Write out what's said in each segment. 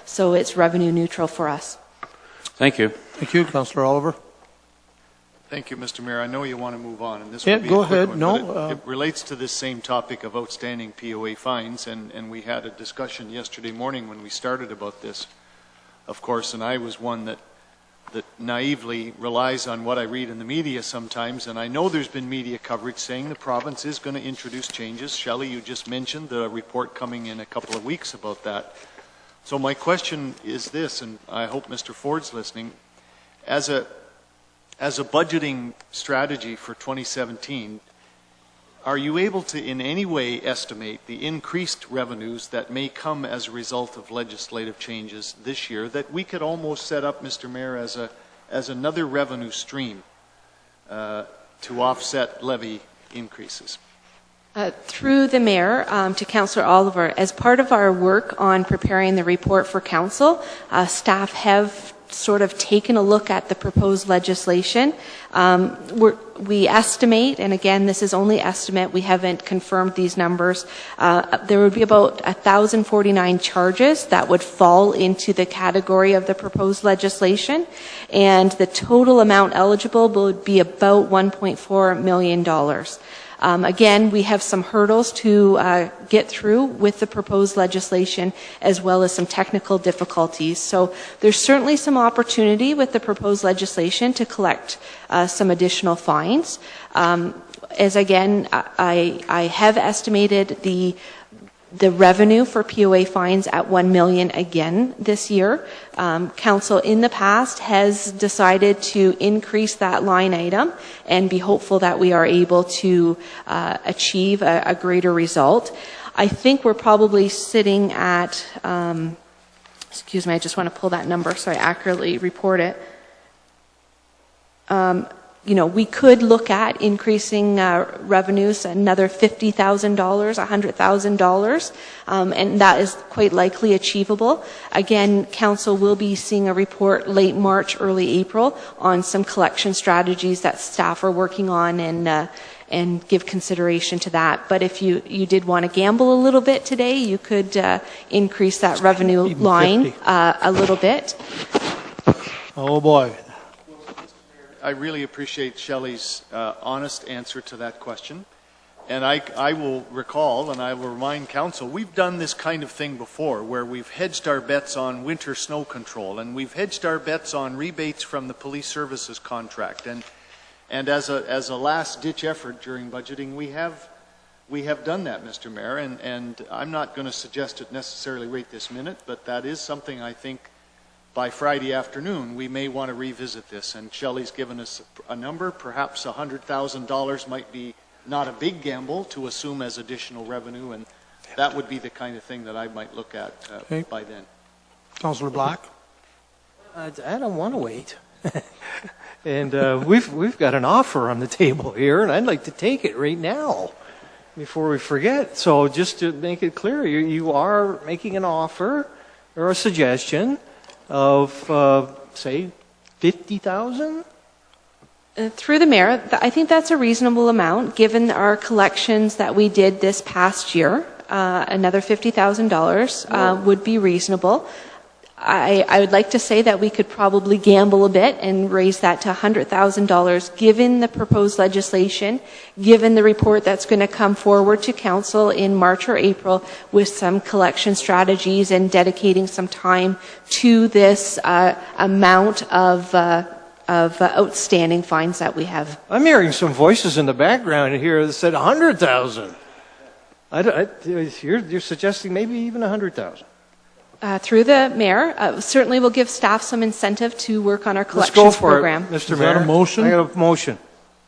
so it's revenue neutral for us. Thank you. Thank you, Councillor Oliver. Thank you, Mr. Mayor. I know you want to move on, and this Yeah, will be go a quick ahead. one, No, but it relates to this same topic of outstanding POA fines, and we had a discussion yesterday morning when we started about this, of course, and I was one that naively relies on what I read in the media sometimes, and I know there's been media coverage saying the province is going to introduce changes. Shelley, you just mentioned the report coming in a couple of weeks about that. So my question is this, and I hope Mr. Ford's listening. As a budgeting strategy for 2017, are you able to in any way estimate the increased revenues that may come as a result of legislative changes this year that we could almost set up, Mr. Mayor, as another revenue stream to offset levy increases? Through the Mayor to Councillor Oliver, as part of our work on preparing the report for Council, staff have sort of taken a look at the proposed legislation. We estimate, and again, this is only estimate, we haven't confirmed these numbers, there would be about 1,049 charges that would fall into the category of the proposed legislation, and the total amount eligible would be about $1.4 million. Again, we have some hurdles to get through with the proposed legislation, as well as some technical difficulties. So there's certainly some opportunity with the proposed legislation to collect some additional fines. As again, I have estimated the revenue for POA fines at $1 million again this year. Council in the past has decided to increase that line item and be hopeful that we are able to achieve a greater result. I think we're probably sitting at, excuse me, I just want to pull that number so I accurately report it. You know, we could look at increasing revenues another $50,000, $100,000, and that is quite likely achievable. Again, Council will be seeing a report late March, early April on some collection strategies that staff are working on, and give consideration to that. But if you did want to gamble a little bit today, you could increase that revenue line a little bit. Oh boy. I really appreciate Shelley's honest answer to that question. And I will recall, and I will remind Council, we've done this kind of thing before, where we've hedged our bets on winter snow control, and we've hedged our bets on rebates from the police services contract. And as a last-ditch effort during budgeting, we have done that, Mr. Mayor, and I'm not going to suggest it necessarily right this minute, but that is something I think by Friday afternoon, we may want to revisit this. And Shelley's given us a number. Perhaps $100,000 might be not a big gamble to assume as additional revenue, and that would be the kind of thing that I might look at by then. Councillor Black? I don't want to wait. And we've got an offer on the table here, and I'd like to take it right now before we forget. So just to make it clear, you are making an offer or a suggestion of, say, $50,000? Through the Mayor, I think that's a reasonable amount, given our collections that we did this past year. Another $50,000 would be reasonable. I would like to say that we could probably gamble a bit and raise that to $100,000, given the proposed legislation, given the report that's going to come forward to Council in March or April with some collection strategies and dedicating some time to this amount of outstanding fines that we have. I'm hearing some voices in the background here that said 100,000. You're suggesting maybe even 100,000. Through the Mayor, certainly we'll give staff some incentive to work on our collections Let's go for program. it, Mr. Is Mayor. that a motion? I got a motion.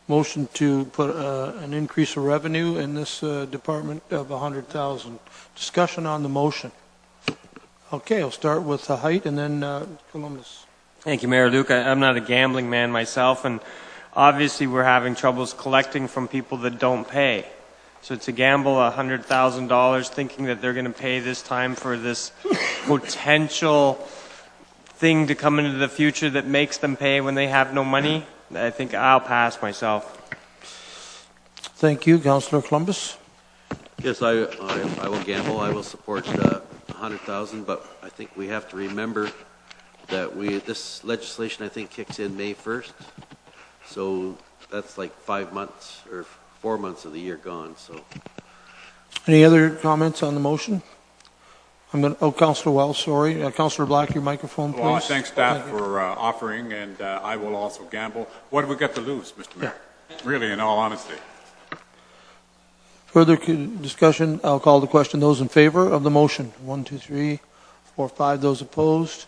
Motion to put an increase of revenue in this department of 100,000. Discussion on the motion. Okay, I'll start with Height and then Columbus. Thank you, Mayor Luke. I'm not a gambling man myself, and obviously we're having troubles collecting from people that don't pay. So to gamble $100,000 thinking that they're going to pay this time for this potential thing to come into the future that makes them pay when they have no money, I think I'll pass myself. Thank you, Councillor Columbus. Yes, I will gamble. I will support 100,000, but I think we have to remember that this legislation, I think, kicks in May 1st. So that's like 5 months or 4 months of the year gone, so. Any other comments on the motion? Councillor Wells, sorry. Councillor Black, your microphone, please. Well, I thank staff for offering, and I will also gamble. What do we got to lose, Mr. Mayor? Really, in all honesty. Further discussion, I'll call the question. Those in favor of the motion? 1, 2, 3, 4, 5. Those opposed?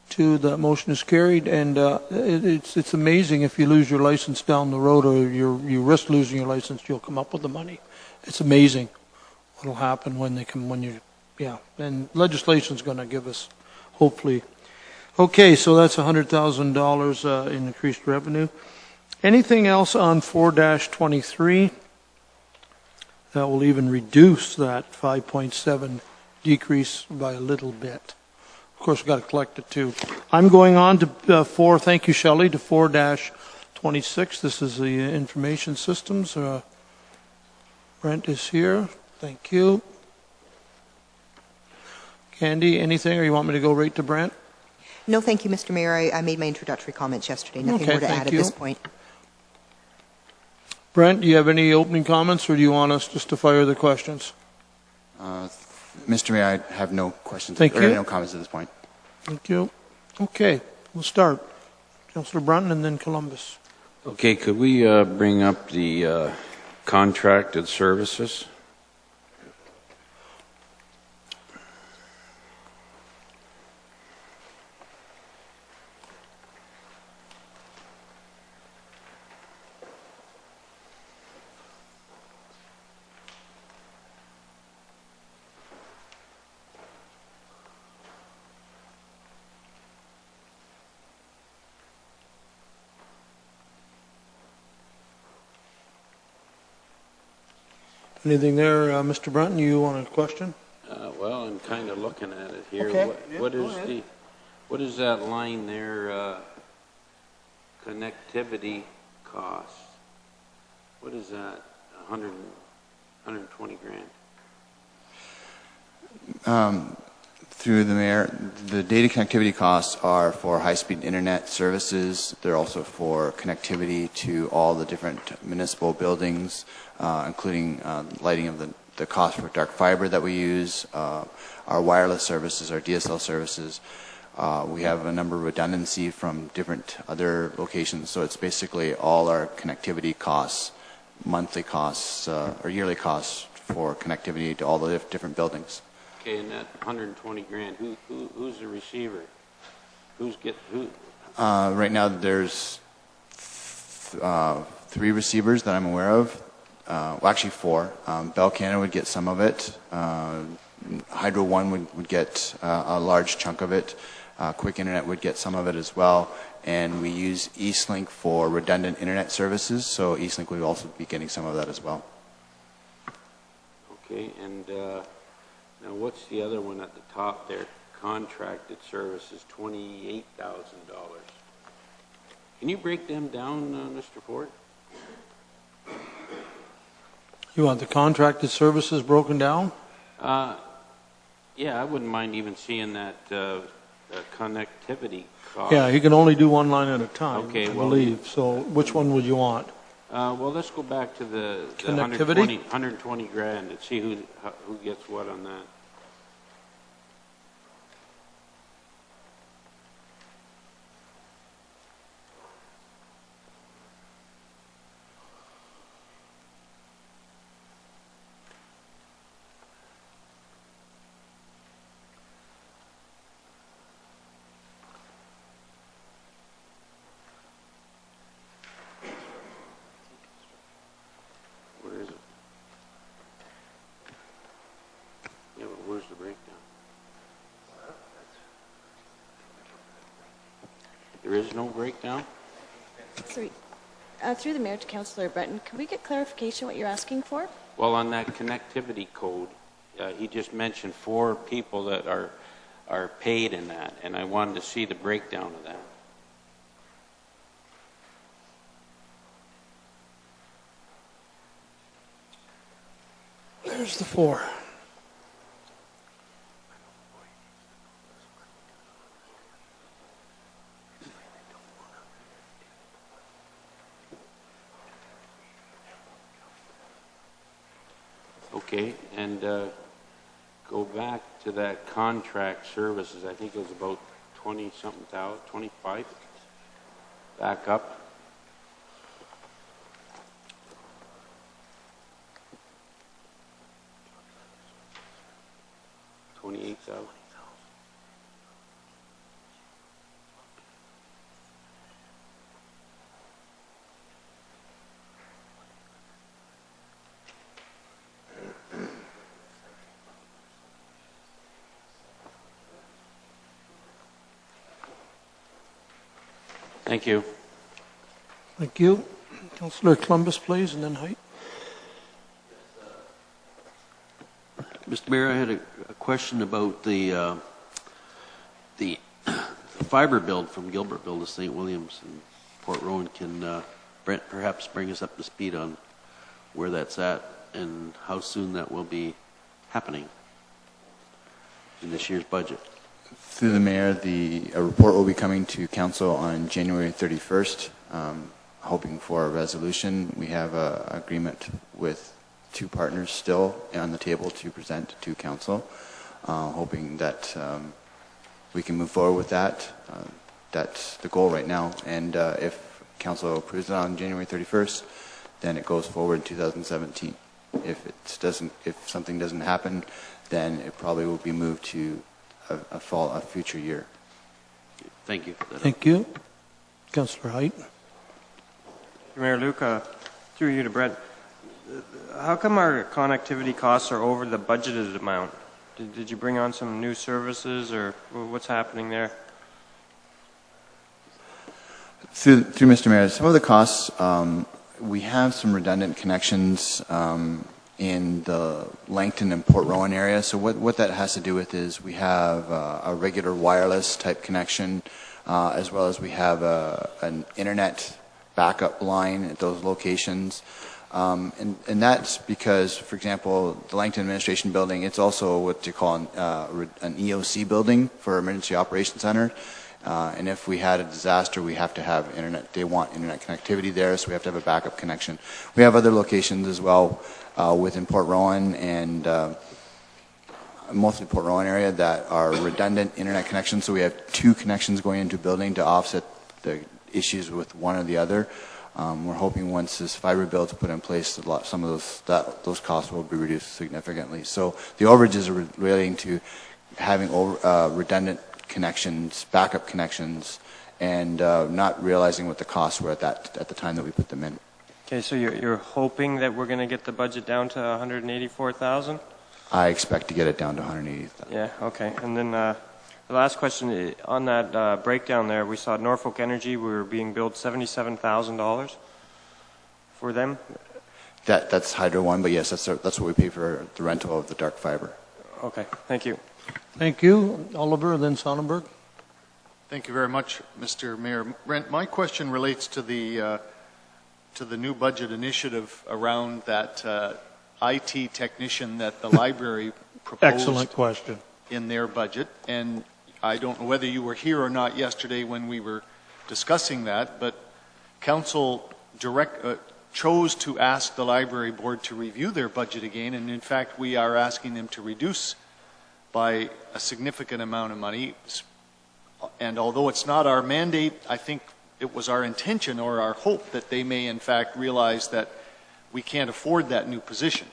2. The motion is carried. And it's amazing if you lose your license down the road or you risk losing your license, you'll come up with the money. It's amazing what'll happen yeah. And legislation's going to give us, hopefully. Okay, so that's $100,000 in increased revenue. Anything else on 4-23? That will even reduce that 5.7 decrease by a little bit. Of course, we've got to collect it too. I'm going on to 4, thank you, Shelley, to 4-26. This is the information systems. Brent is here. Thank you. Candy, anything, or you want me to go right to Brent? No, thank you, Mr. Mayor. I made my introductory comments yesterday. Nothing more to add at this point. Brent, do you have any opening comments, or do you want us just to fire the questions? Mr. Mayor, I have no questions. Thank you. No comments at this point. Thank you. Okay, we'll start. Councillor Brunton and then Columbus. Okay, could we bring up the contracted services? Anything there, Mr. Brunton, you want a question? Well, I'm kind of looking at it here. Okay. What is that line there? Connectivity costs. What is that? 120 grand. Through the mayor, the data connectivity costs are for high-speed internet services. They're also for connectivity to all the different municipal buildings, including lighting of the cost for dark fiber that we use, our wireless services, our DSL services. We have a number of redundancy from different other locations, so it's basically all our connectivity costs, monthly costs, or yearly costs for connectivity to all the different buildings. Okay, and that 120 grand, who's the receiver? Who? Right now, there's 3 receivers that I'm aware of. Well, actually 4. Bell Canada would get some of it. Hydro One would get a large chunk of it. Quick Internet would get some of it as well. And we use Eastlink for redundant internet services, so Eastlink would also be getting some of that as well. Okay, and now what's the other one at the top there? Contracted services, $28,000. Can you break them down, Mr. Ford? You want the contracted services broken down? Yeah, I wouldn't mind even seeing that connectivity cost. Yeah, you can only do one line at a time, Okay, I believe. So which one would you want? Well, let's go back to the Connectivity? 120 grand and see who gets what on that. Where's the breakdown? There is no breakdown? Sorry. Through the mayor to Councillor Breton, can we get clarification what you're asking for? Well, on that connectivity code, he just mentioned 4 people that are paid in that, and I wanted to see the breakdown of that. There's the 4. Okay, and go back to that contract services. I think it was about 20-something thousand, 25. Back up. $28,000. Thank you. Thank you. Councillor Columbus, please, and then Height. Mr. Mayor, I had a question about the fiber build from Gilbertville to St. Williams and Port Rowan. Can Brent perhaps bring us up to speed on where that's at and how soon that will be happening in this year's budget? Through the mayor, a report will be coming to council on January 31st, hoping for a resolution. We have an agreement with 2 partners still on the table to present to council, hoping that we can move forward with that. That's the goal right now. And if council approves it on January 31st, then it goes forward in 2017. If something doesn't happen, then it probably will be moved to a future year. Thank you. Thank you. Councillor Height. Mayor Luca, through you to Brett. How come our connectivity costs are over the budgeted amount? Did you bring on some new services, or what's happening there? Through Mr. Mayor, some of the costs, we have some redundant connections in the Langton and Port Rowan area. So what that has to do with is we have a regular wireless type connection, as well as we have an internet backup line at those locations. And that's because, for example, the Langton Administration Building, it's also what you call an EOC building for Emergency Operations Center. And if we had a disaster, we have to have internet. They want internet connectivity there, so we have to have a backup connection. We have other locations as well within Port Rowan and mostly Port Rowan area that are redundant internet connections. So we have 2 connections going into a building to offset the issues with one or the other. We're hoping once this fiber build is put in place, some of those costs will be reduced significantly. So the overages are relating to having redundant connections, backup connections, and not realizing what the costs were at the time that we put them in. Okay, so you're hoping that we're going to get the budget down to 184,000? I expect to get it down to 180,000. Yeah, okay. And then the last question, on that breakdown there, we saw Norfolk Energy, we were being billed $77,000 for them? That's Hydro One, but yes, that's what we pay for the rental of the dark fiber. Okay, thank you. Thank you. Oliver, then Sonnenberg. Thank you very much, Mr. Mayor. Brent, my question relates to the new budget initiative around that IT technician that the library proposed. Excellent question. In their budget. And I don't know whether you were here or not yesterday when we were discussing that, but council chose to ask the library board to review their budget again, and in fact we are asking them to reduce by a significant amount of money. And although it's not our mandate, I think it was our intention or our hope that they may in fact realize that we can't afford that new position.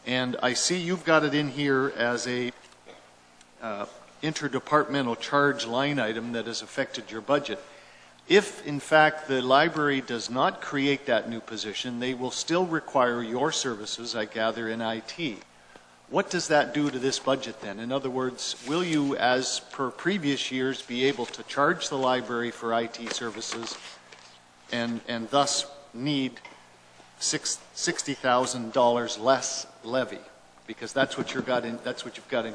And I see you've got it in here as a interdepartmental charge line item that has affected your budget. If, in fact, the library does not create that new position, they will still require your services, I gather, in IT. What does that do to this budget then? In other words, will you, as per previous years, be able to charge the library for IT services and thus need $60,000 less levy? Because that's what you've got in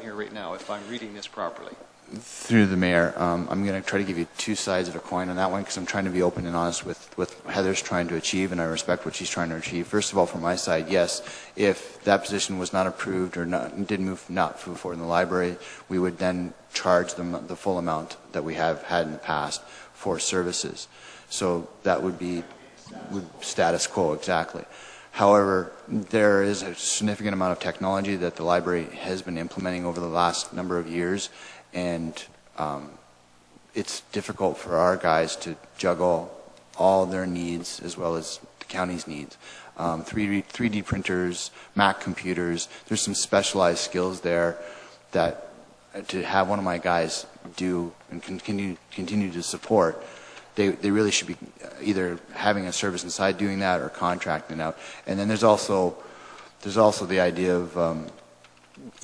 here right now, if I'm reading this properly. Through the mayor, I'm going to try to give you 2 sides of a coin on that one because I'm trying to be open and honest with what Heather's trying to achieve, and I respect what she's trying to achieve. First of all, from my side, yes, if that position was not approved or didn't move forward in the library, we would then charge them the full amount that we have had in the past for services. So that would be status quo exactly. However, there is a significant amount of technology that the library has been implementing over the last number of years, and it's difficult for our guys to juggle all their needs as well as the county's needs. 3D printers, Mac computers, there's some specialized skills there that to have one of my guys do and continue to support, they really should be either having a service inside doing that or contracting out. And then there's also the idea of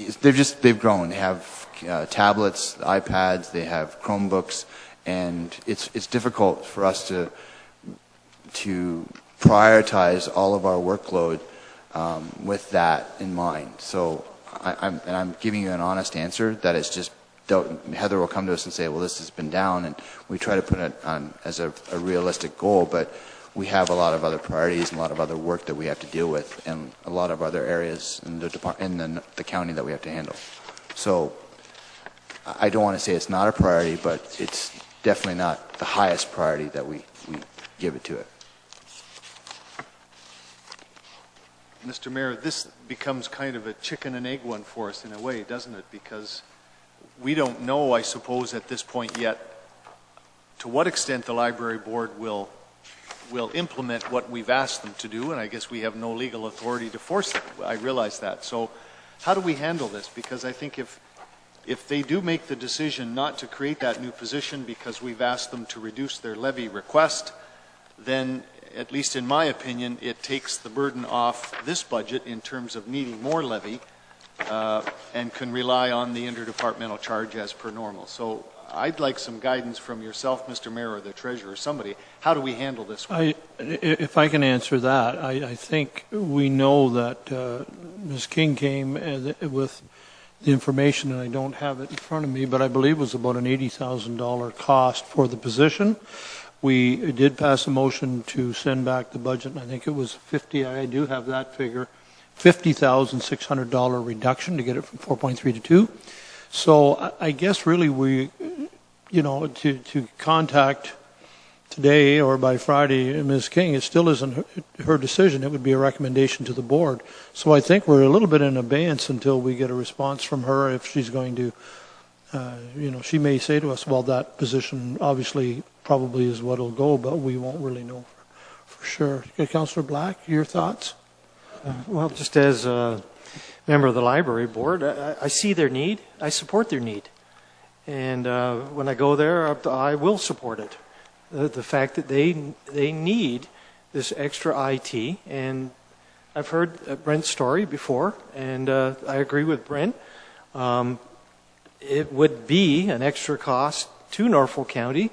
they've grown. They have tablets, iPads, they have Chromebooks, and it's difficult for us to prioritize all of our workload with that in mind. So I'm giving you an honest answer that it's just Heather will come to us and say, well, this has been down, and we try to put it on as a realistic goal, but we have a lot of other priorities and a lot of other work that we have to deal with, and a lot of other areas in the county that we have to handle. So I don't want to say it's not a priority, but it's definitely not the highest priority that we give it to it. Mr. Mayor, this becomes kind of a chicken and egg one for us in a way, doesn't it? Because we don't know, I suppose, at this point yet, to what extent the library board will implement what we've asked them to do, and I guess we have no legal authority to force them. I realize that. So how do we handle this? Because I think if they do make the decision not to create that new position because we've asked them to reduce their levy request, then, at least in my opinion, it takes the burden off this budget in terms of needing more levy and can rely on the interdepartmental charge as per normal. So I'd like some guidance from yourself, Mr. Mayor, or the treasurer, or somebody. How do we handle this one? If I can answer that, I think we know that Ms. King came with the information, and I don't have it in front of me, but I believe it was about an $80,000 cost for the position. We did pass a motion to send back the budget, and I think it was I do have that figure, $50,600 reduction to get it from 4.3 to 2. So I guess really we, to contact today or by Friday Ms. King, it still isn't her decision. It would be a recommendation to the board. So I think we're a little bit in abeyance until we get a response from her if she's going to, she may say to us, well, that position obviously probably is what will go, but we won't really know for sure. Councillor Black, your thoughts? Well, just as a member of the library board, I see their need. I support their need. And when I go there, I will support it. The fact that they need this extra IT, and I've heard Brent's story before, and I agree with Brent. It would be an extra cost to Norfolk County,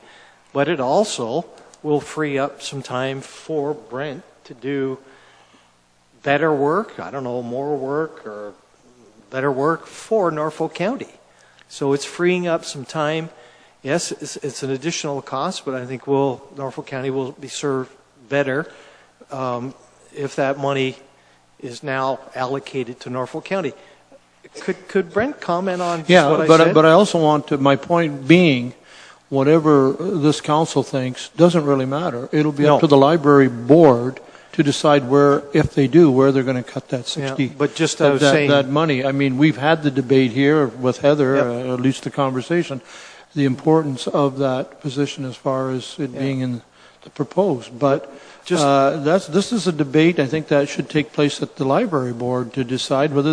but it also will free up some time for Brent to do better work, more work or better work for Norfolk County. So it's freeing up some time. Yes, it's an additional cost, but I think Norfolk County will be served better if that money is now allocated to Norfolk County. Could Brent comment on what I said? But I also want to, my point being, whatever this council thinks doesn't really matter. It'll be up to the library board to decide where they're going to cut that 60. Yeah, but just I was saying that money. I mean, we've had the debate here with Heather, at least the conversation, the importance of that position as far as it being in the proposed. But this is a debate I think that should take place at the library board to decide whether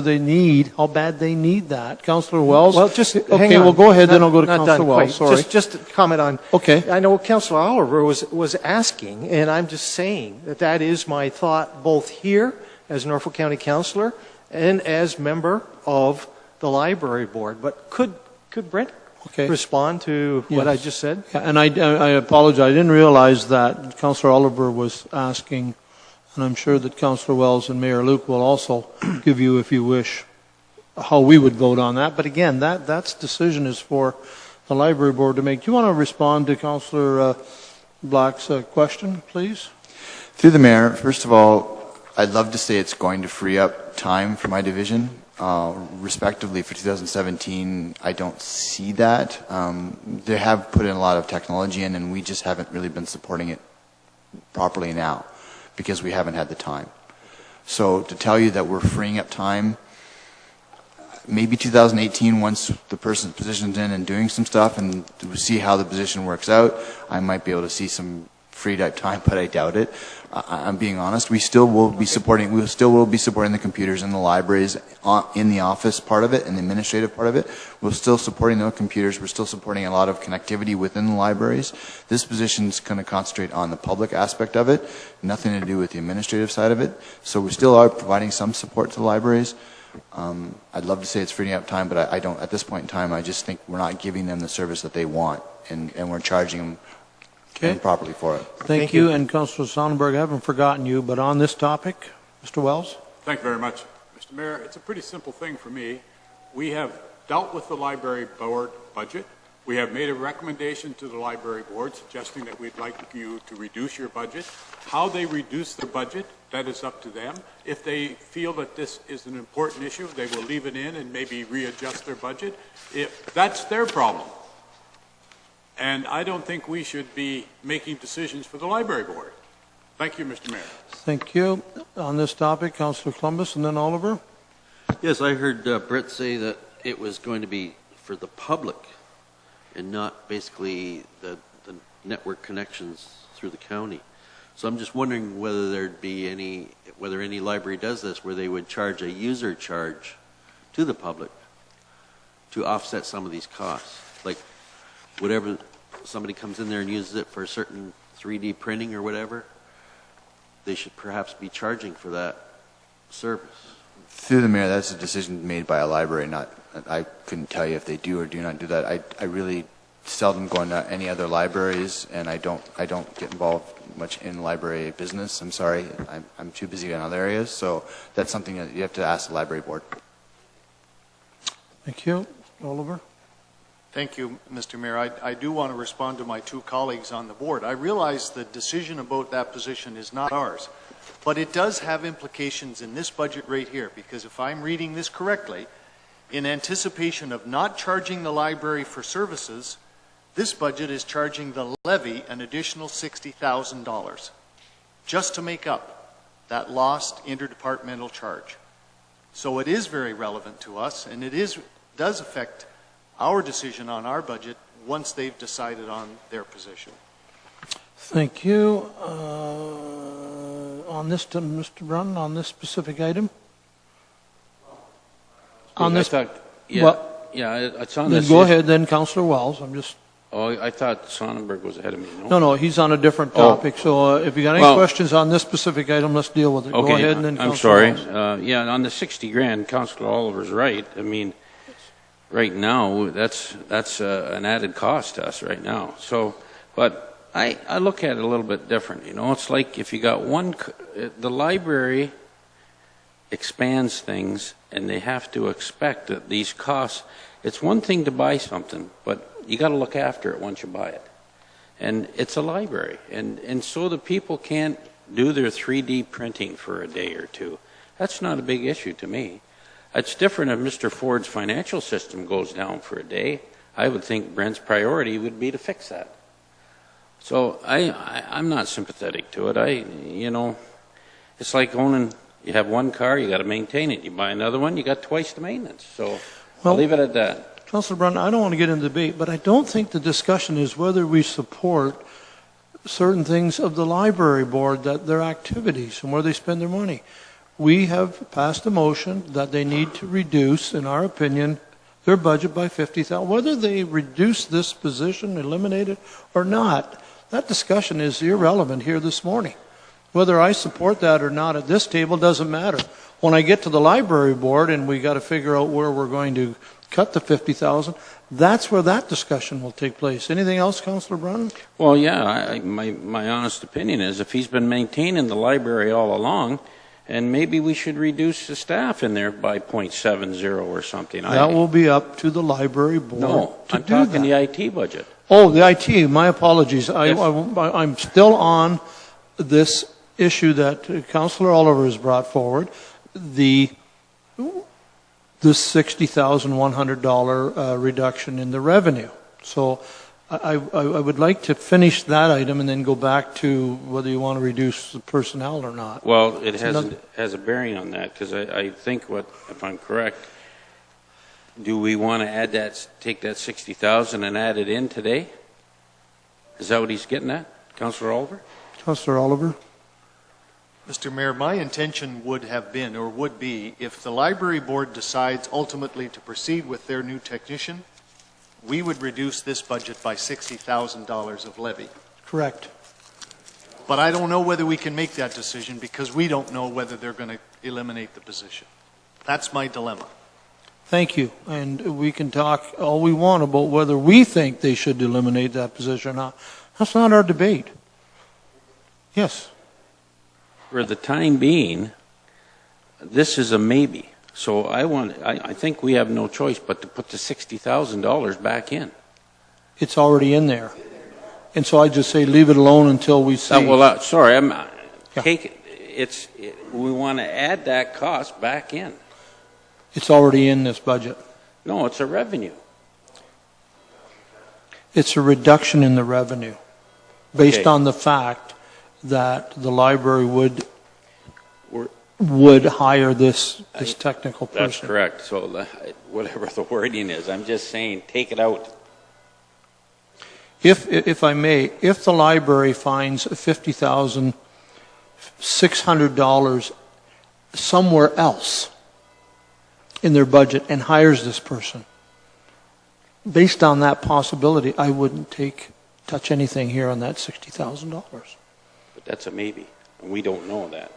how bad they need that. Councillor Wells? Well, just hang on. Okay, well, go ahead, then I'll go to Councillor Wells. Sorry. Just to comment on. Okay. I know Councillor Oliver was asking, and I'm just saying that is my thought both here as Norfolk County Councillor and as member of the library board. But could Brent respond to what I just said? Yeah, and I apologize. I didn't realize that Councillor Oliver was asking, and I'm sure that Councillor Wells and Mayor Luke will also give you, if you wish, how we would vote on that. But again, that's decision is for the library board to make. Do you want to respond to Councillor Black's question, please? Through the mayor, first of all, I'd love to say it's going to free up time for my division. Respectively for 2017, I don't see that. They have put in a lot of technology in, and we just haven't really been supporting it properly now because we haven't had the time. So to tell you that we're freeing up time, maybe 2018, once the person's position's in and doing some stuff and to see how the position works out, I might be able to see some freed up time, but I doubt it. I'm being honest. We still will be supporting the computers in the libraries, in the office part of it, and the administrative part of it. We're still supporting those computers. We're still supporting a lot of connectivity within the libraries. This position is going to concentrate on the public aspect of it, nothing to do with the administrative side of it. So we still are providing some support to the libraries. I'd love to say it's freeing up time, but I don't. At this point in time, I just think we're not giving them the service that they want, and we're charging them improperly for it. Thank you. And Councillor Sonnenberg, I haven't forgotten you, but on this topic, Mr. Wells? Thank you very much. Mr. Mayor, it's a pretty simple thing for me. We have dealt with the library board budget. We have made a recommendation to the library board suggesting that we'd like you to reduce your budget. How they reduce the budget, that is up to them. If they feel that this is an important issue, they will leave it in and maybe readjust their budget. That's their problem. And I don't think we should be making decisions for the library board. Thank you, Mr. Mayor. Thank you. On this topic, Councillor Columbus and then Oliver. Yes, I heard Brett say that it was going to be for the public and not basically the network connections through the county. So I'm just wondering whether whether any library does this, where they would charge a user charge to the public to offset some of these costs. Like whatever somebody comes in there and uses it for a certain 3D printing or whatever, they should perhaps be charging for that service. Through the mayor, that's a decision made by a library. I couldn't tell you if they do or do not do that. I really seldom go into any other libraries, and I don't get involved much in library business. I'm sorry, I'm too busy in other areas. So that's something that you have to ask the library board. Thank you. Oliver? Thank you, Mr. Mayor. I do want to respond to my two colleagues on the board. I realize the decision about that position is not ours, but it does have implications in this budget right here, because if I'm reading this correctly, in anticipation of not charging the library for services, this budget is charging the levy an additional $60,000 just to make up that lost interdepartmental charge. So it is very relevant to us, and it does affect our decision on our budget once they've decided on their position. Thank you. On this, Mr. Brunn, on this specific item? On this, it's on this. Go ahead then, Councillor Wells. I thought Sonnenberg was ahead of me. No, he's on a different topic. So if you got any questions on this specific item, let's deal with it. Okay, Go ahead and then Councillor Wells. I'm sorry. On the 60 grand, Councillor Oliver's right. I mean, right now, that's an added cost to us right now. So, but I look at it a little bit different. It's like if you got the library expands things, and they have to expect that these costs. It's one thing to buy something, but you got to look after it once you buy it. And it's a library, and so the people can't do their 3D printing for a day or two. That's not a big issue to me. It's different if Mr. Ford's financial system goes down for a day. I would think Brent's priority would be to fix that. So I'm not sympathetic to it. It's like owning, you have one car, you got to maintain it. You buy another one, you got twice the maintenance. So I'll leave it at that. Councillor Brunn, I don't want to get into debate, but I don't think the discussion is whether we support certain things of the library board, that their activities and where they spend their money. We have passed a motion that they need to reduce, in our opinion, their budget by $50,000. Whether they reduce this position, eliminate it, or not, that discussion is irrelevant here this morning. Whether I support that or not at this table doesn't matter. When I get to the library board and we got to figure out where we're going to cut the $50,000, that's where that discussion will take place. Anything else, Councillor Brunn? Well, yeah, my honest opinion is if he's been maintaining the library all along, and maybe we should reduce the staff in there by 0.70 or something. That will be up to the library board. No, I'm talking the IT budget. Oh, the IT, my apologies. I'm still on this issue that Councillor Oliver has brought forward, the $60,100 reduction in the revenue. So I would like to finish that item and then go back to whether you want to reduce the personnel or not. Well, it has a bearing on that, because I think if I'm correct, do we want to add that, take that 60,000 and add it in today? Is that what he's getting at, Councillor Oliver? Councillor Oliver? Mr. Mayor, my intention would have been, or would be, if the library board decides ultimately to proceed with their new technician, we would reduce this budget by $60,000 of levy. Correct. But I don't know whether we can make that decision because we don't know whether they're going to eliminate the position. That's my dilemma. Thank you. And we can talk all we want about whether we think they should eliminate that position or not. That's not our debate. Yes. For the time being, this is a maybe. So I think we have no choice but to put the $60,000 back in. It's already in there. And so I just say leave it alone until we see. Sorry, Yeah. we want to add that cost back in. It's already in this budget. No, it's a revenue. It's a reduction in the revenue based Okay. on the fact that the library would hire this technical person. That's correct. So whatever the wording is, I'm just saying take it out. If I may, if the library finds $50,600 somewhere else in their budget and hires this person, based on that possibility, I wouldn't touch anything here on that $60,000. But that's a maybe, and we don't know that.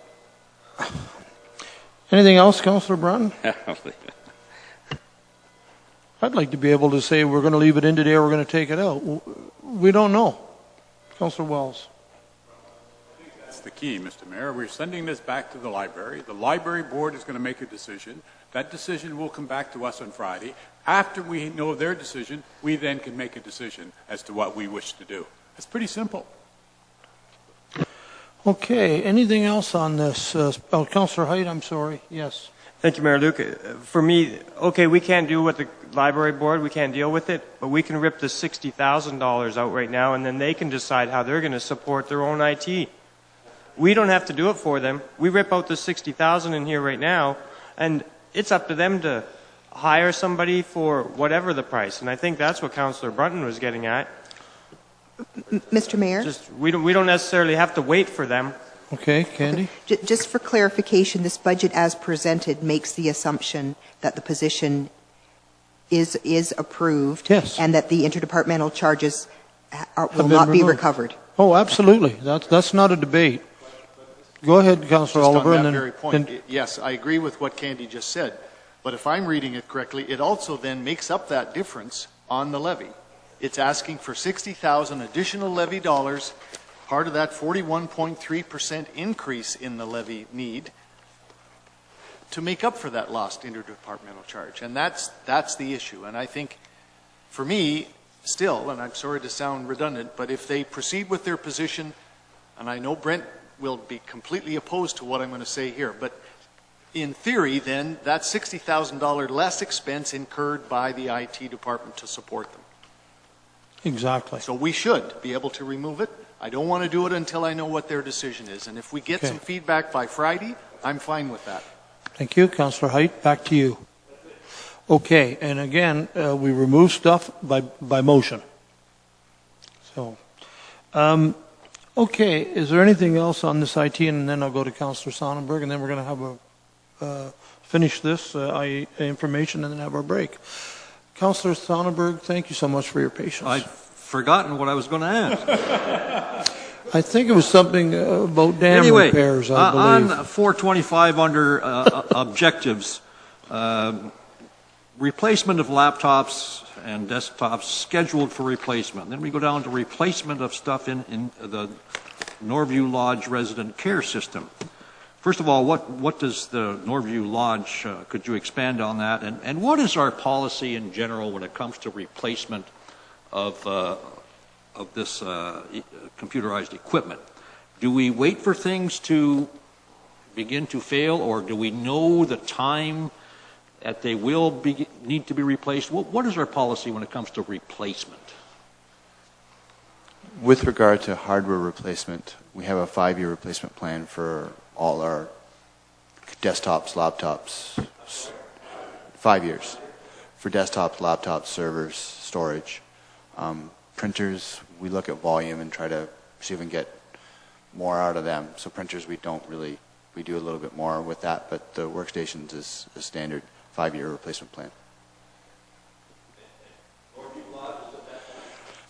Anything else, Councillor Brunton? I'd like to be able to say we're going to leave it in today or we're going to take it out. We don't know. Councillor Wells. That's the key, Mr. Mayor. We're sending this back to the library. The library board is going to make a decision. That decision will come back to us on Friday. After we know their decision, we then can make a decision as to what we wish to do. It's pretty simple. Okay, anything else on this? Councillor Height, I'm sorry. Yes. Thank you, Mayor Luke. For me, okay, we can't do what the library board, we can't deal with it, but we can rip the $60,000 out right now, and then they can decide how they're going to support their own IT. We don't have to do it for them. We rip out the $60,000 in here right now, and it's up to them to hire somebody for whatever the price. And I think that's what Councillor Brunton was getting at. Mr. Mayor? We don't necessarily have to wait for them. Okay, Candy? Just for clarification, this budget as presented makes the assumption that the position is approved. Yes. And that the interdepartmental charges will not be recovered. Oh, absolutely. That's not a debate. Go ahead, Councillor Just Oliver. on that very point, yes, I agree with what Candy just said. But if I'm reading it correctly, it also then makes up that difference on the levy. It's asking for 60,000 additional levy dollars, part of that 41.3% increase in the levy need, to make up for that lost interdepartmental charge. And that's the issue. And I think, for me, still, and I'm sorry to sound redundant, but if they proceed with their position, and I know Brent will be completely opposed to what I'm going to say here, but in theory, then, that's $60,000 less expense incurred by the IT department to support them. Exactly. So we should be able to remove it. I don't want to do it until I know what their decision is. And if we get some feedback by Friday, I'm fine with that. Thank you. Councillor Height, back to you. Okay, and again, we remove stuff by motion. So, okay, is there anything else on this IT? And then I'll go to Councillor Sonnenberg, and then we're going to have finish this information and then have our break. Councillor Sonnenberg, thank you so much for your patience. I've forgotten what I was going to ask. I think it was something about dam repairs, I believe. On 425 under objectives, replacement of laptops and desktops scheduled for replacement. Then we go down to replacement of stuff in the Norview Lodge resident care system. First of all, what does the Norview Lodge, could you expand on that? And what is our policy in general when it comes to replacement of this computerized equipment? Do we wait for things to begin to fail, or do we know the time that they will need to be replaced? What is our policy when it comes to replacement? With regard to hardware replacement, we have a 5-year replacement plan for all our desktops, laptops, 5 years for desktops, laptops, servers, storage. Printers, we look at volume and try to see if we can get more out of them. So printers, we don't really, we do a little bit more with that, but the workstations is a standard 5-year replacement plan.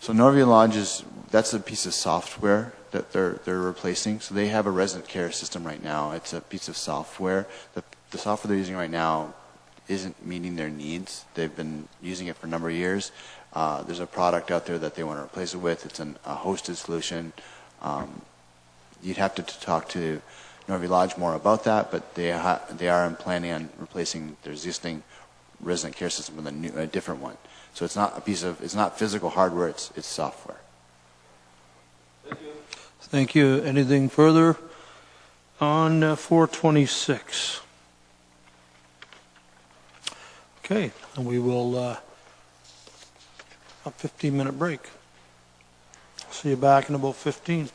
So Norview Lodge that's a piece of software that they're replacing. So they have a resident care system right now. It's a piece of software. The software they're using right now isn't meeting their needs. They've been using it for a number of years. There's a product out there that they want to replace it with. It's a hosted solution. You'd have to talk to Norview Lodge more about that, but they are planning on replacing their existing resident care system with a different one. So it's not it's not physical hardware, it's software. Thank you. Anything further on 426? Okay, and we will a 15-minute break. See you back in about 15.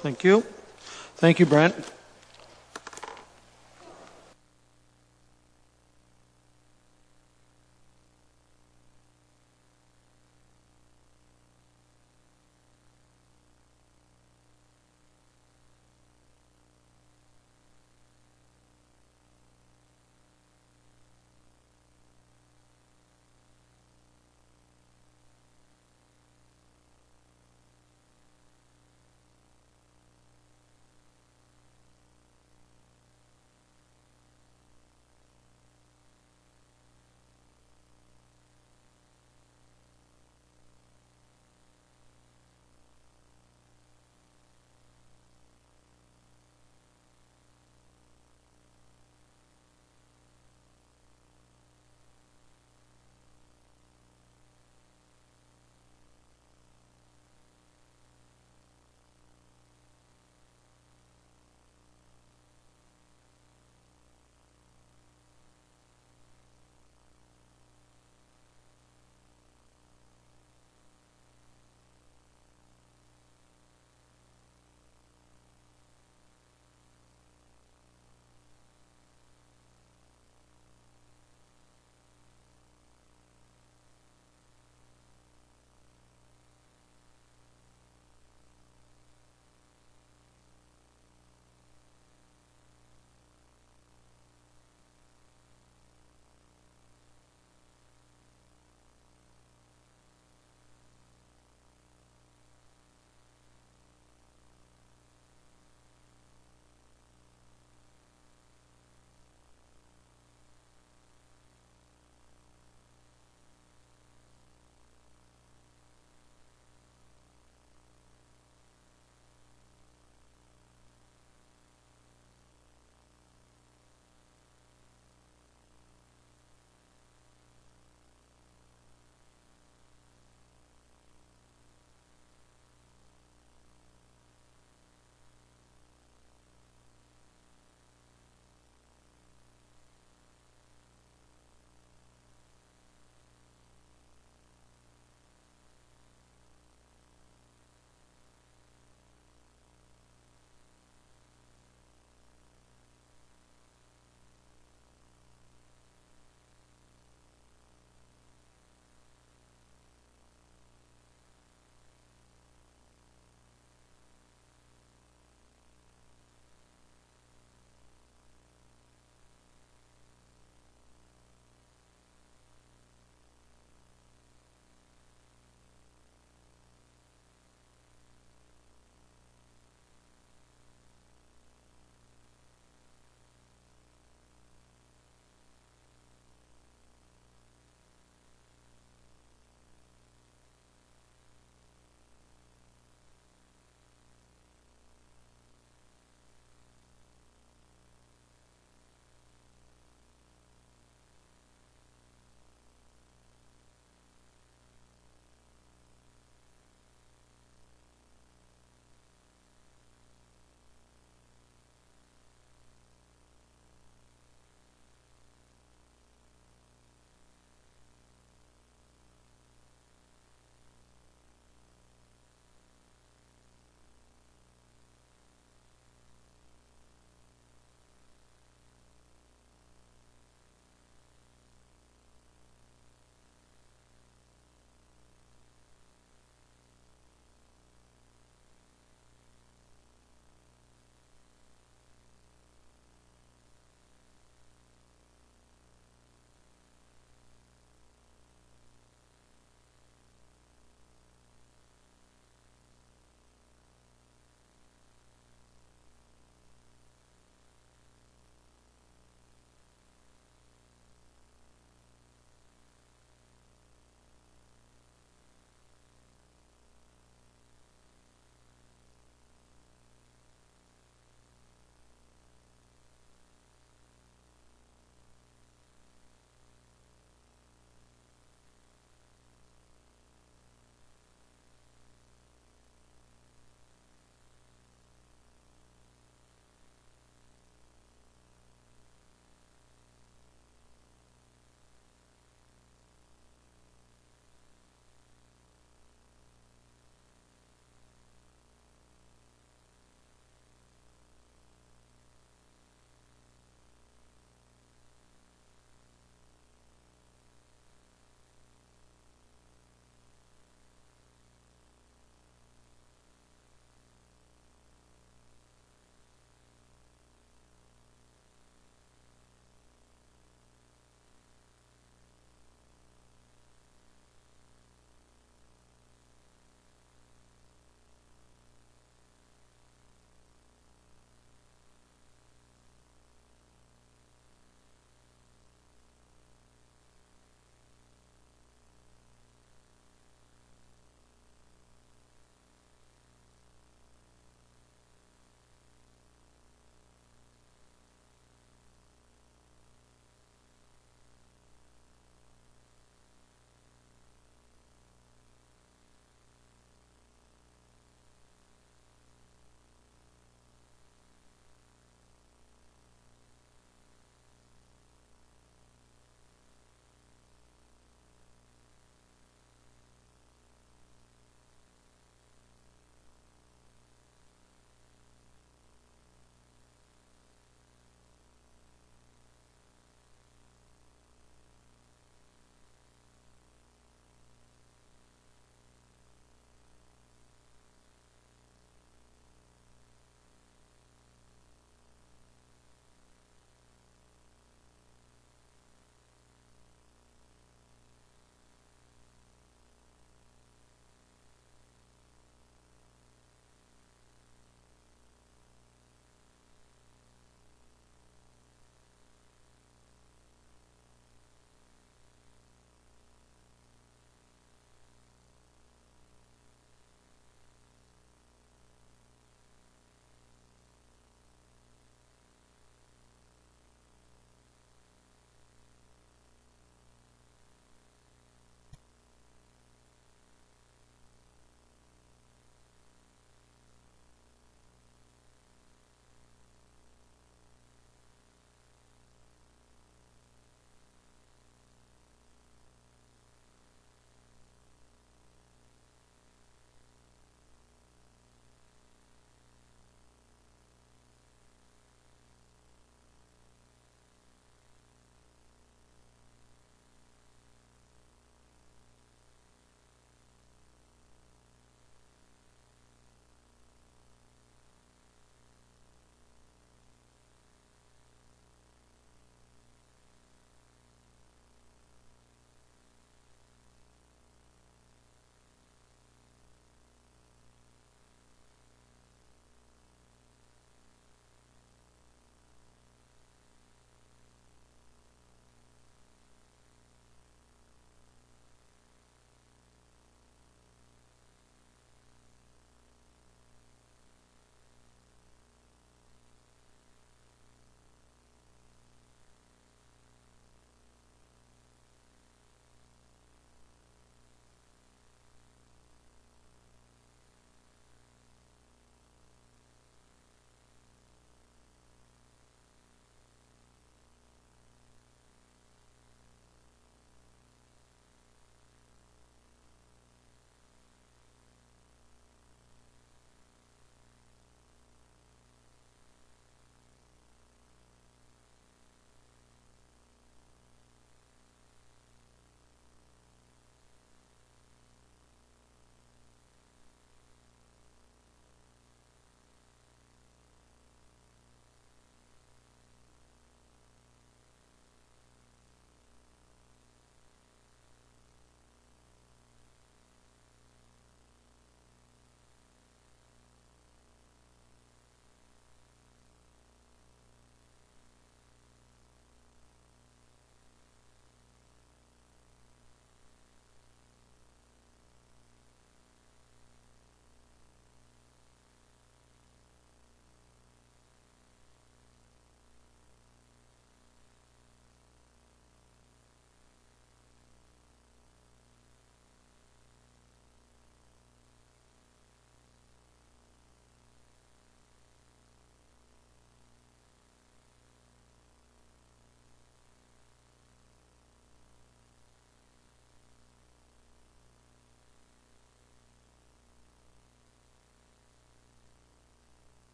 Thank you. Thank you, Brent.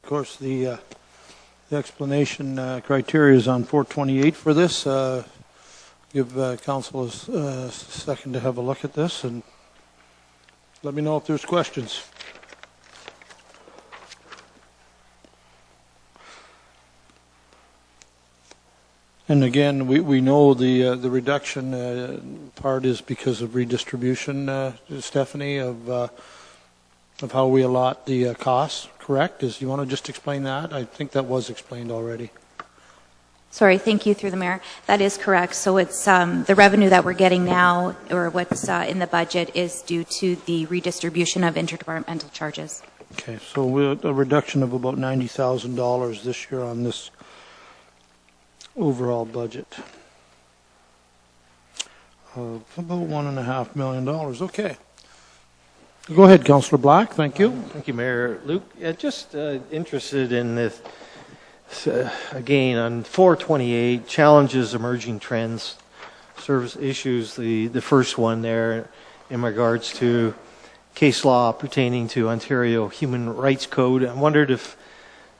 course, the explanation criteria is on 428 for this. Give council a second to have a look at this and let me know if there's questions. And again, we know the reduction part is because of redistribution, Stephanie, of how we allot the costs, correct? You want to just explain that? I think that was explained already. Sorry, thank you, through the mayor. That is correct. So it's the revenue that we're getting now, or what's in the budget, is due to the redistribution of interdepartmental charges. Okay, so a reduction of about $90,000 this year on this overall budget of about $1.5 million. Okay. Go ahead, Councillor Black. Thank you. Thank you, Mayor. Luke, just interested in this, again, on 428, challenges, emerging trends, service issues, the first one there in regards to case law pertaining to Ontario Human Rights Code. I wondered if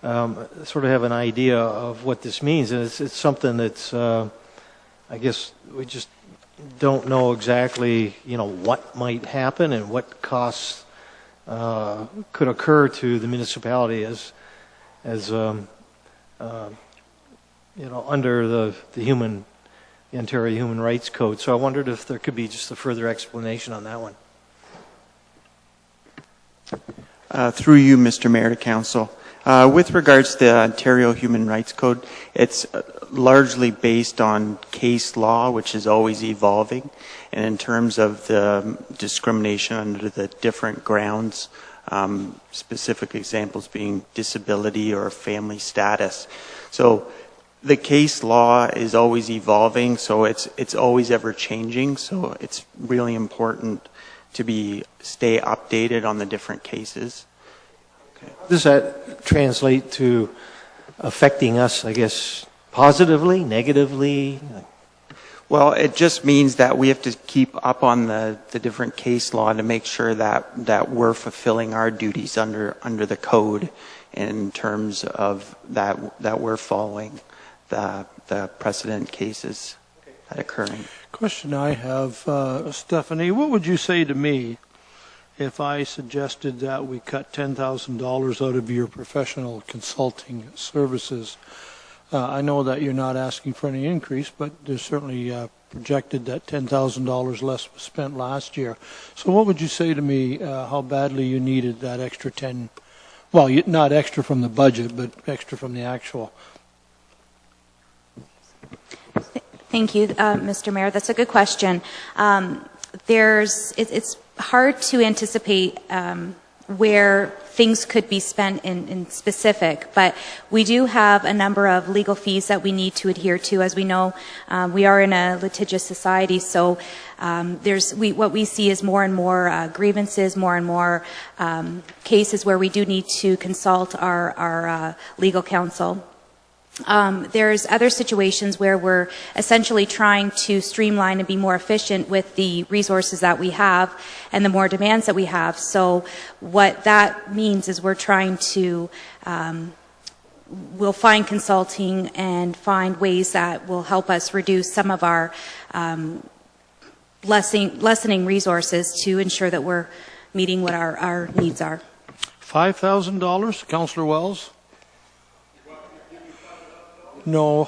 sort of have an idea of what this means. And it's something that's, I guess, we just don't know exactly, what might happen and what costs could occur to the municipality as under the Ontario Human Rights Code. So I wondered if there could be just a further explanation on that one. Through you, Mr. Mayor, to Council. With regards to the Ontario Human Rights Code, it's largely based on case law, which is always evolving, and in terms of the discrimination under the different grounds, specific examples being disability or family status. So the case law is always evolving, so it's always ever changing, so it's really important to stay updated on the different cases. Does that translate to affecting us, I guess, positively, negatively? Well, it just means that we have to keep up on the different case law to make sure that we're fulfilling our duties under the code in terms of that we're following the precedent cases that are occurring. Question I have, Stephanie, what would you say to me if I suggested that we cut $10,000 out of your professional consulting services? I know that you're not asking for any increase, but there's certainly projected that $10,000 less was spent last year. So what would you say to me how badly you needed that extra 10? Well, not extra from the budget, but extra from the actual. Thank you, Mr. Mayor. That's a good question. It's hard to anticipate where things could be spent in specific, but we do have a number of legal fees that we need to adhere to. As we know, we are in a litigious society, so what we see is more and more grievances, more and more cases where we do need to consult our legal counsel. There's other situations where we're essentially trying to streamline and be more efficient with the resources that we have and the more demands that we have. So what that means is we're trying to, we'll find consulting and find ways that will help us reduce some of our lessening resources to ensure that we're meeting what our needs are. $5,000, Councillor Wells? No.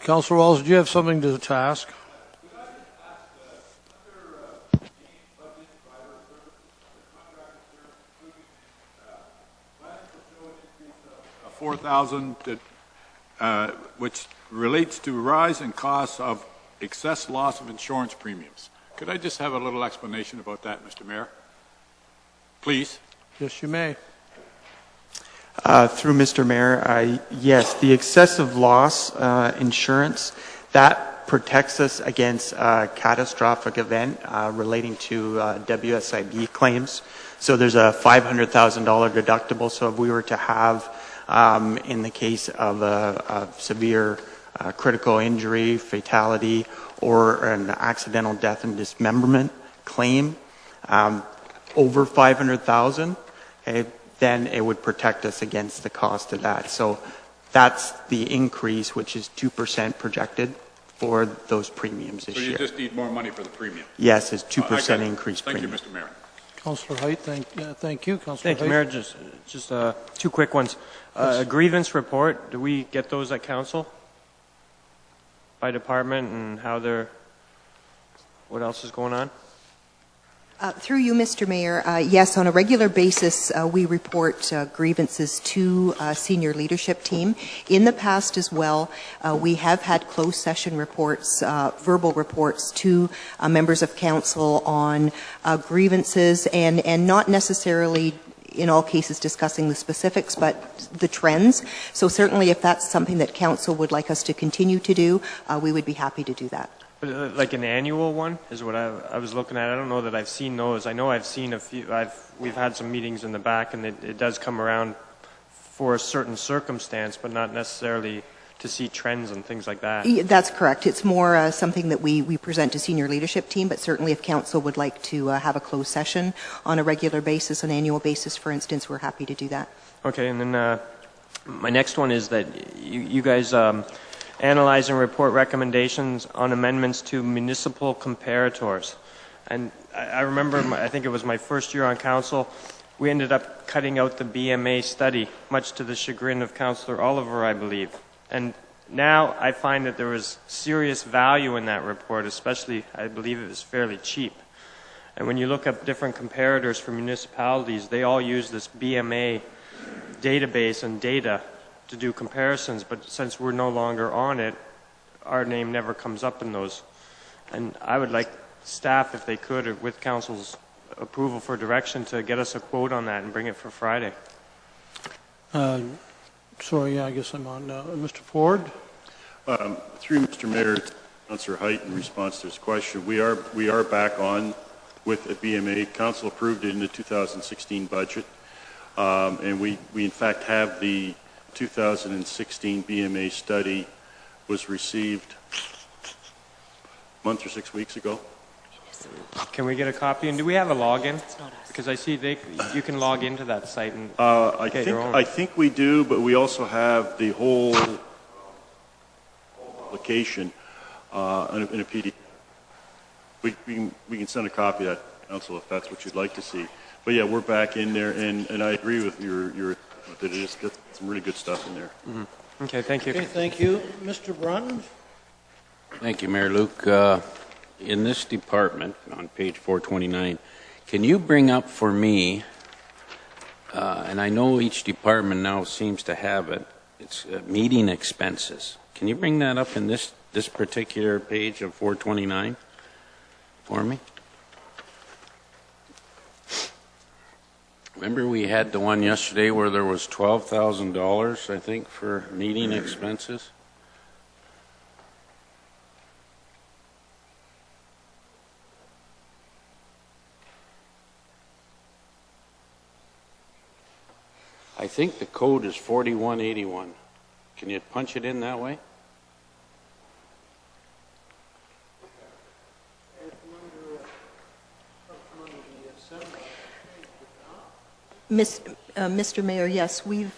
Councillor Wells, do you have something to task? $4,000, which relates to rise in costs of excess loss of insurance premiums. Could I just have a little explanation about that, Mr. Mayor? Please. Yes, you may. Through Mr. Mayor, yes, the excessive loss insurance, that protects us against a catastrophic event relating to WSIB claims. So there's a $500,000 deductible. So if we were to have, in the case of a severe critical injury, fatality, or an accidental death and dismemberment claim, over $500,000, okay, then it would protect us against the cost of that. So that's the increase, which is 2% projected for those premiums this So you year. just need more money for the premium? Yes, it's I got 2% it. increase premium. Thank you, Mr. Mayor. Councillor Height, thank you. Councillor Thank you, Height. Mayor. Just two quick ones. A grievance report, do we get those at council? By department and how they're, what else is going on? Through you, Mr. Mayor, yes, on a regular basis, we report grievances to senior leadership team. In the past as well, we have had closed session reports, verbal reports to members of council on grievances and not necessarily in all cases discussing the specifics, but the trends. So certainly if that's something that council would like us to continue to do, we would be happy to do that. Like an annual one is what I was looking at. I don't know that I've seen those. I know I've seen a few. We've had some meetings in the back, and it does come around for a certain circumstance, but not necessarily to see trends and things like that. That's correct. It's more something that we present to senior leadership team, but certainly if council would like to have a closed session on a regular basis, an annual basis, for instance, we're happy to do that. Okay, and then my next one is that you guys analyze and report recommendations on amendments to municipal comparators. And I remember, I think it was my first year on council, we ended up cutting out the BMA study, much to the chagrin of Councillor Oliver, I believe. And now I find that there was serious value in that report, especially I believe it was fairly cheap. And when you look up different comparators for municipalities, they all use this BMA database and data to do comparisons, but since we're no longer on it, our name never comes up in those. And I would like staff, if they could, or with council's approval for direction, to get us a quote on that and bring it for Friday. Sorry, yeah, I guess I'm on. Mr. Ford? Through Mr. Mayor, Councillor Height, in response to his question, we are back on with a BMA. Council approved it in the 2016 budget, and we in fact have the 2016 BMA study was received a month or 6 weeks ago. Can we get a copy? And do we have a login? Because I see you can log into that site and get your own. I think we do, but we also have the whole application in a PDF. We can send a copy of that, Council, if that's what you'd like to see. But yeah, we're back in there, and I agree with your that it is got some really good stuff in there. Mm-hmm. Okay, thank you. Okay, thank you. Mr. Brunton? Thank you, Mayor Luke. In this department, on page 429, can you bring up for me, and I know each department now seems to have it, it's meeting expenses. Can you bring that up in this particular page of 429 for me? Remember we had the one yesterday where there was $12,000, I think, for meeting expenses? I think the code is 4181. Can you punch it in that way? Mr. Mayor, yes, we've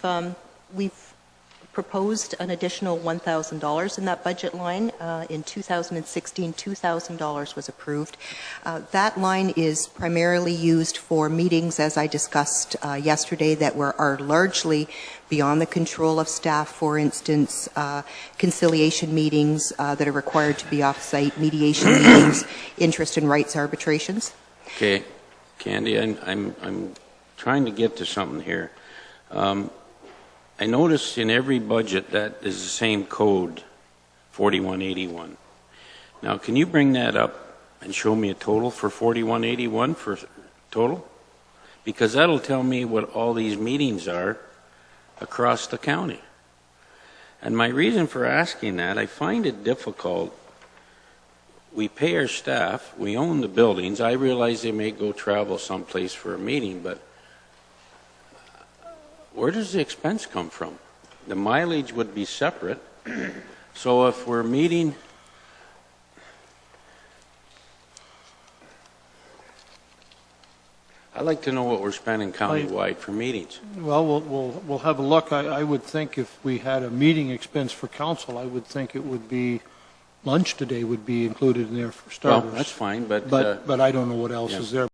proposed an additional $1,000 in that budget line. In 2016, $2,000 was approved. That line is primarily used for meetings, as I discussed yesterday, that are largely beyond the control of staff. For instance, conciliation meetings that are required to be off-site, mediation meetings, interest and rights arbitrations. Okay, Candy, I'm trying to get to something here. I notice in every budget that is the same code, 4181. Now, can you bring that up and show me a total for 4181 for total? Because that'll tell me what all these meetings are across the county. And my reason for asking that, I find it difficult. We pay our staff, we own the buildings. I realize they may go travel someplace for a meeting, but where does the expense come from? The mileage would be separate. So if we're meeting, I'd like to know what we're spending countywide for meetings. Well, we'll have a look. I would think if we had a meeting expense for council, I would think it would be, lunch today would be included in there for starters. Well, that's fine, but... But I don't know what else yeah. is there.